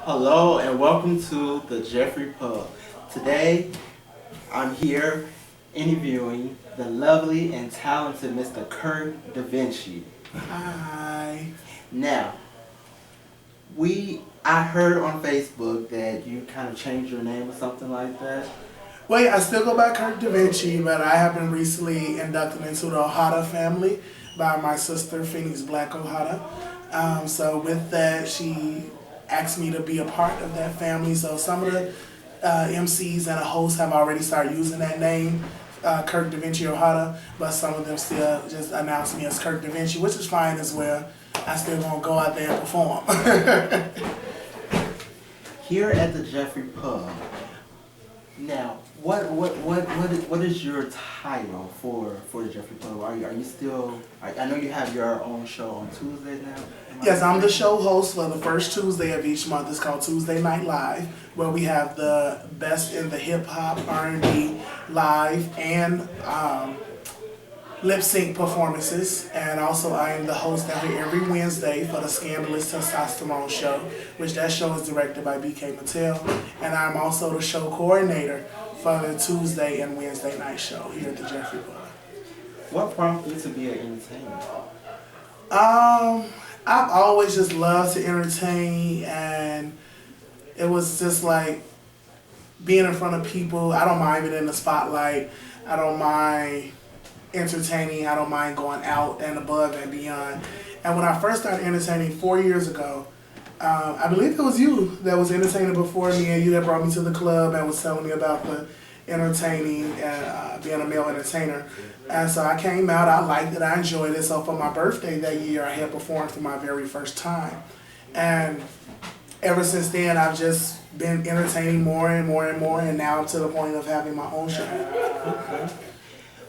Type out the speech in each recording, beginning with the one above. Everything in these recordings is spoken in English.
Hello and welcome to the Jeffrey Pub. Today I'm here interviewing the lovely and talented Mr. Kirk Da Vinci. Hi. Now, I heard on Facebook that you kind of changed your name or something like that. Wait, I still go by Kirk Da Vinci, but I have been recently inducted into the Ohara family by my sister, Phoenix Black Ohara. So with that, she asked me to be a part of that family. So some of the MCs and the hosts have already started using that name, Kirk Da Vinci Ohara, but some of them still just announce me as Kirk Da Vinci, which is fine as well. I still gonna go out there and perform. Here at the Jeffrey Pub. Now, what is your title for the Jeffrey Pub? Are you still? I know you have your own show on Tuesdays now. Yes, I'm the show host for the first Tuesday of each month. It's called Tuesday Night Live, where we have the best in the hip hop, R&B, live, and lip sync performances. And also, I am the host every Wednesday for the Scandalous Testosterone Show, which that show is directed by BK Mattel. And I'm also the show coordinator for the Tuesday and Wednesday night show here at the Jeffrey Pub. What prompted you to be an entertainer? I've always just loved to entertain, and it was just like being in front of people. I don't mind being in the spotlight. I don't mind entertaining. I don't mind going out and above and beyond. And when I first started entertaining 4 years ago, I believe it was you that was entertaining before me, and you that brought me to the club and was telling me about the entertaining and being a male entertainer. And so I came out, I liked it, I enjoyed it. So for my birthday that year, I had performed for my very first time. And ever since then, I've just been entertaining more and more and more, and now I'm to the point of having my own show. Okay.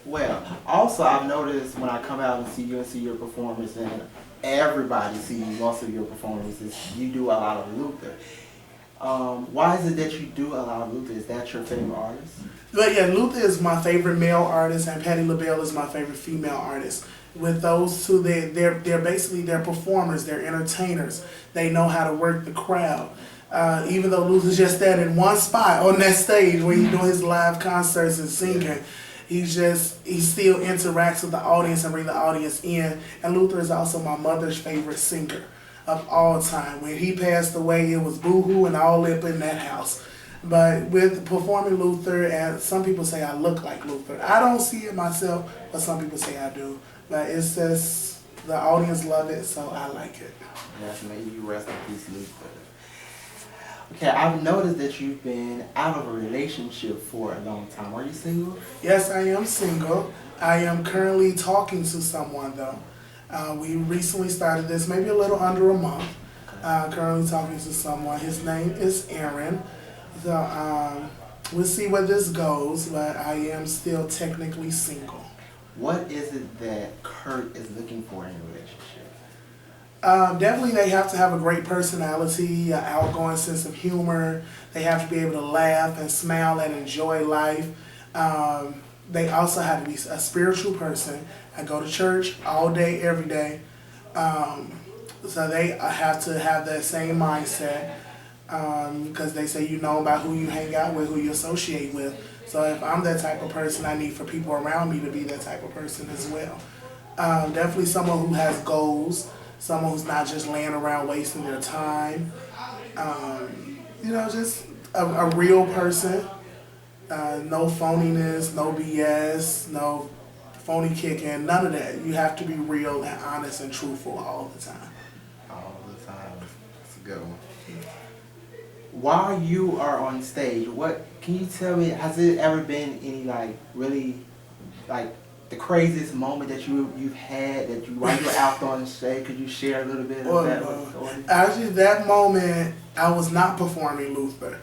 Well, also I've noticed when I come out and see you and see your performance, and everybody sees most of your performances, you do a lot of Luther. Why is it that you do a lot of Luther? Is that your favorite artist? But yeah, Luther is my favorite male artist, and Patti LaBelle is my favorite female artist. With those two, they're basically they're performers, they're entertainers. They know how to work the crowd. Even though Luther's just that in one spot on that stage where he's doing his live concerts and singing, he still interacts with the audience and bring the audience in. And Luther is also my mother's favorite singer of all time. When he passed away, it was boohoo and all up in that house. But with performing Luther, and some people say I look like Luther. I don't see it myself, but some people say I do. But it's just, the audience love it, so I like it. Yes, may you rest in peace, Luther. Okay, I've noticed that you've been out of a relationship for a long time. Are you single? Yes, I am single. I am currently talking to someone, though. We recently started this, maybe a little under a month. Currently talking to someone. His name is Aaron. So we'll see where this goes, but I am still technically single. What is it that Kirk is looking for in a relationship? Definitely they have to have a great personality, an outgoing sense of humor. They have to be able to laugh and smile and enjoy life. They also have to be a spiritual person. I go to church all day, every day. So they have to have that same mindset, because they say you know about who you hang out with, who you associate with. So if I'm that type of person, I need for people around me to be that type of person as well. Definitely someone who has goals, someone who's not just laying around wasting their time. Just a real person. No phoniness, no BS, no phony kicking, none of that. You have to be real and honest and truthful all the time. All the time. That's a good one. While you are on stage, can you tell me, has it ever been any really the craziest moment that you've had while you're out on stage? Could you share a little bit of that with the audience? Actually, that moment, I was not performing Luther.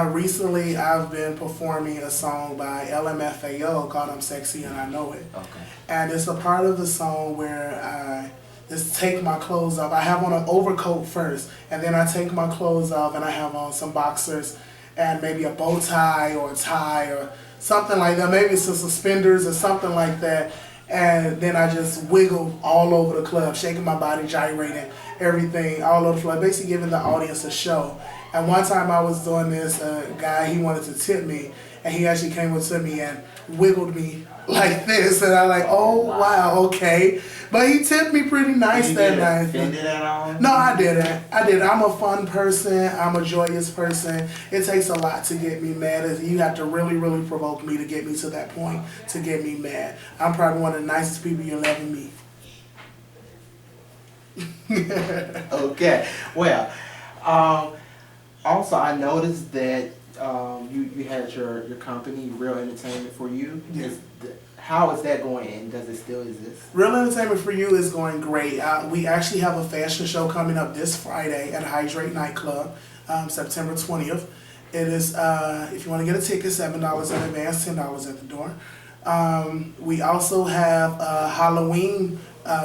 Recently, I've been performing a song by LMFAO called I'm Sexy and I Know It. Okay. And it's a part of the song where I just take my clothes off. I have on an overcoat first, and then I take my clothes off and I have on some boxers and maybe a bow tie or a tie or something like that. Maybe some suspenders or something like that. And then I just wiggle all over the club, shaking my body, gyrating. everything all over the floor, basically giving the audience a show. And one time I was doing this, guy, he wanted to tip me, and he actually came up to me and wiggled me like this, and I like, oh wow, okay. But he tipped me pretty nice that night. Offended at all? No, I didn't. I'm a fun person. I'm a joyous person. It takes a lot to get me mad. You have to really, really provoke me to get me to that point to get me mad. I'm probably one of the nicest people you'll ever meet. Okay. Well, also I noticed that you had your company, Real Entertainment for You. Yeah. How is that going, and does it still exist? Real Entertainment for You is going great. We actually have a fashion show coming up this Friday at Hydrate Nightclub, September 20th. It is, if you want to get a ticket, $7 in advance, $10 at the door. We also have a Halloween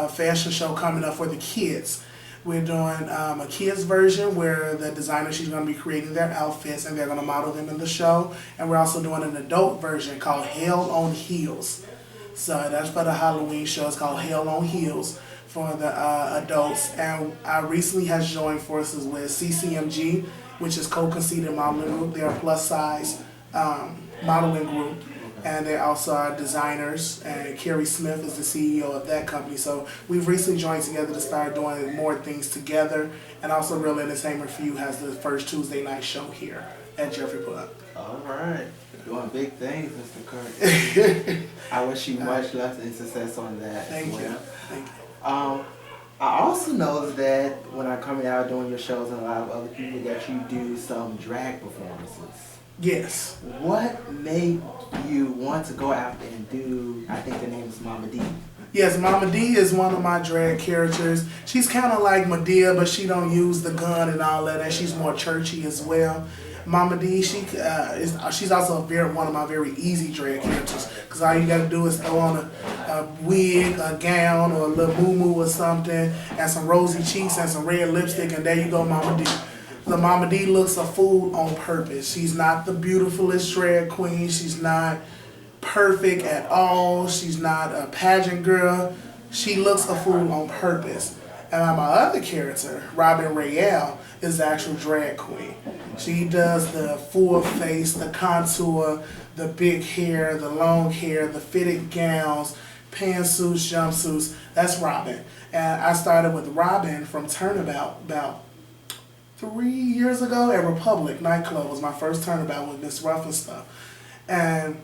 fashion show coming up for the kids. We're doing a kids version where the designer, she's going to be creating their outfits and they're going to model them in the show. And we're also doing an adult version called Hell on Heels. So that's for the Halloween show. It's called Hell on Heels for the adults. And I recently has joined forces with CCMG, which is Co-Conceited Modeling Group. They're a plus size modeling group. And they also are designers, and Carrie Smith is the CEO of that company. So we've recently joined together to start doing more things together. And also Real Entertainment for You has the first Tuesday night show here at Jeffrey Club. All right. Doing big things, Mr. Kirk. I wish you much luck and success on that. Thank you. Thank you. I also noticed that when I come out doing your shows and a lot of other people that you do some drag performances. Yes. What made you want to go out there and do, I think the name is Mama D? Yes, Mama D is one of my drag characters. She's kind of like Medea, but she don't use the gun and all that, and she's more churchy as well. Mama D, she's also one of my very easy drag characters, because all you got to do is throw on a wig, a gown, or a little moo-moo or something, and some rosy cheeks and some red lipstick, and there you go, Mama D. The Mama D looks a fool on purpose. She's not the beautifulest drag queen. She's not perfect at all. She's not a pageant girl. She looks a fool on purpose. And my other character, Robin Rayel, is the actual drag queen. She does the full face, the contour, the big hair, the long hair, the fitted gowns, pantsuits, jumpsuits. That's Robin. And I started with Robin from Turnabout about 3 years ago at Republic nightclub. Was my first turnabout with Miss Ruff and stuff. And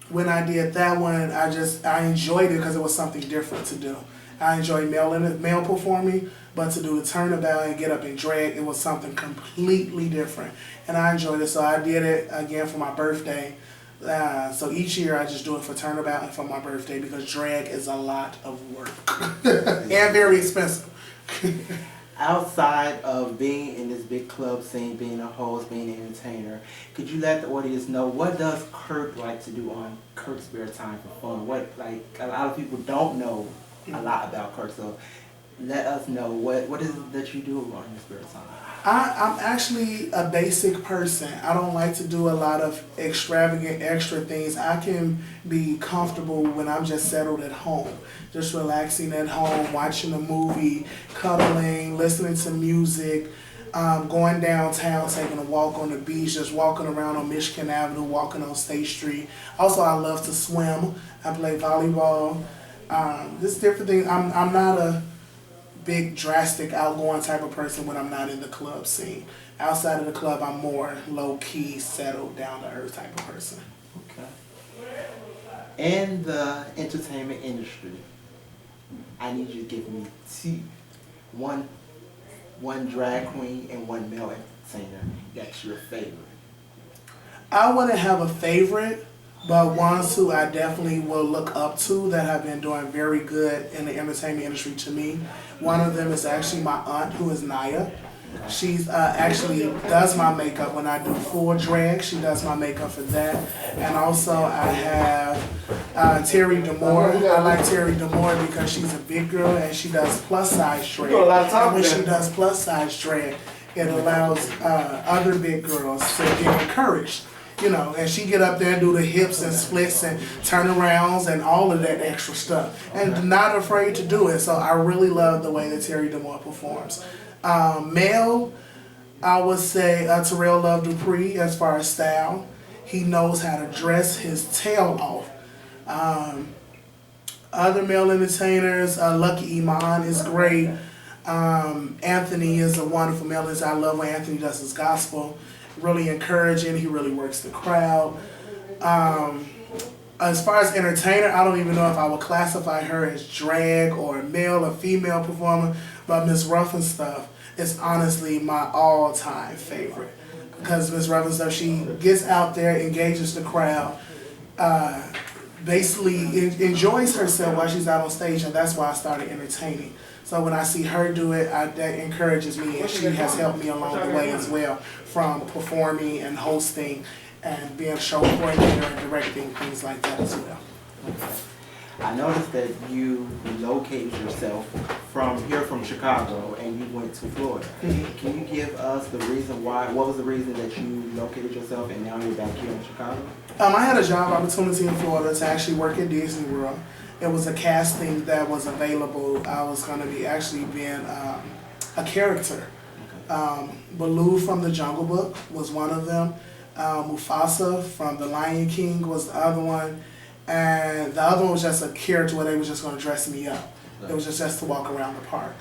when I did that one, I enjoyed it because it was something different to do. I enjoyed male performing, but to do a turnabout and get up and drag, it was something completely different. And I enjoyed it, so I did it again for my birthday. So each year I just do it for turnabout and for my birthday, because drag is a lot of work and very expensive. Outside of being in this big club scene, being a host, being an entertainer, could you let the audience know what does Kirk like to do on Kirk's spare time for fun? What, like, a lot of people don't know a lot about Kirk, so let us know what is it that you do on your spare time. I'm actually a basic person. I don't like to do a lot of extravagant extra things. I can be comfortable when I'm just settled at home, just relaxing at home, watching a movie, cuddling, listening to music, going downtown, taking a walk on the beach, just walking around on Michigan Avenue, walking on State Street. Also, I love to swim. I play volleyball. Just different things. I'm not a big, drastic, outgoing type of person when I'm not in the club scene. Outside of the club, I'm more low-key, settled, down-to-earth type of person. Okay. In the entertainment industry, I need you to give me one drag queen and one male entertainer that's your favorite. I wouldn't have a favorite, but ones who I definitely will look up to that have been doing very good in the entertainment industry to me. One of them is actually my aunt, who is Naya. She's actually does my makeup when I do full drag. She does my makeup for that. And also I have Terry Demore. I like Terry Demore because she's a big girl and she does plus size drag. And when she does plus size drag, it allows other big girls to get encouraged. you know, and she get up there and do the hips and splits and turnarounds and all of that extra stuff, and not afraid to do it. So I really love the way that Terry Demore performs. Male, I would say Terrell Love Dupree as far as style. He knows how to dress his tail off. Other male entertainers, Lucky Iman is great. Anthony is a wonderful male entertainer. I love when Anthony does his gospel. Really encouraging. He really works the crowd. As far as entertainer, I don't even know if I would classify her as drag or male or female performer, but Miss Ruff and Stuff is honestly my all-time favorite. Because Miss Ruff and Stuff, she gets out there, engages the crowd, basically enjoys herself while she's out on stage, and that's why I started entertaining. So when I see her do it, that encourages me, and she has helped me along the way as well, from performing and hosting and being a show coordinator and directing, things like that as well. I noticed that you relocated yourself from Chicago, and you went to Florida. Can you give us the reason why? What was the reason that you located yourself, and now you're back here in Chicago? I had a job opportunity in Florida to actually work at Disney World. It was a casting that was available. I was going to be actually being a character. Baloo from the Jungle Book was one of them. Mufasa from The Lion King was the other one. And the other one was just a character where they were just going to dress me up. It was just to walk around the park.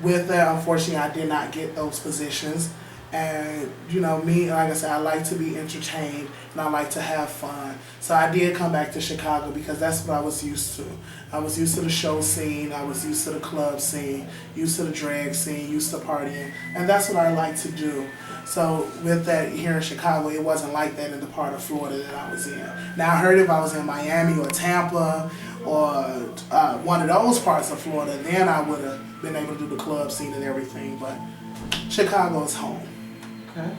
With that, unfortunately, I did not get those positions. And, you know, me, like I said, I like to be entertained and I like to have fun. So I did come back to Chicago because that's what I was used to. I was used to the show scene, I was used to the club scene, used to the drag scene, used to partying. And that's what I like to do. So with that here in Chicago, it wasn't like that in the part of Florida that I was in. Now I heard if I was in Miami or Tampa or one of those parts of Florida, then I would have been able to do the club scene and everything. But Chicago is home. Okay.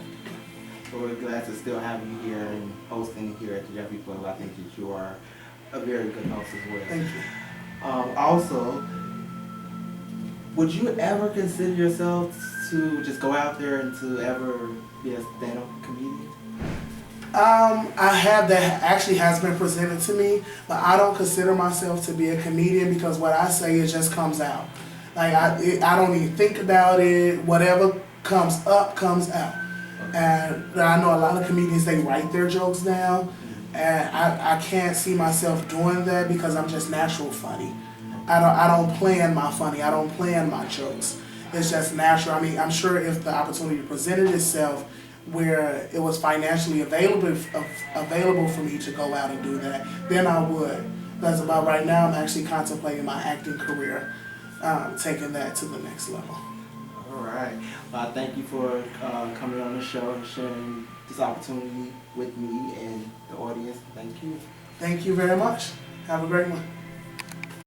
So we're glad to still have you here and hosting here at the Jeffrey Club. I think that you are a very good host as well. Thank you. Also, would you ever consider yourself to just go out there and to ever be a stand-up comedian? I have, that actually has been presented to me, but I don't consider myself to be a comedian because what I say, it just comes out. Like I don't even think about it. Whatever comes up, comes out. And I know a lot of comedians, they write their jokes down, and I can't see myself doing that because I'm just natural funny. I don't plan my funny, I don't plan my jokes. It's just natural. I mean, I'm sure if the opportunity presented itself where it was financially available for me to go out and do that, then I would. Because about right now, I'm actually contemplating my acting career, taking that to the next level. All right. Well, thank you for coming on the show and sharing this opportunity with me and the audience. Thank you. Thank you very much. Have a great one.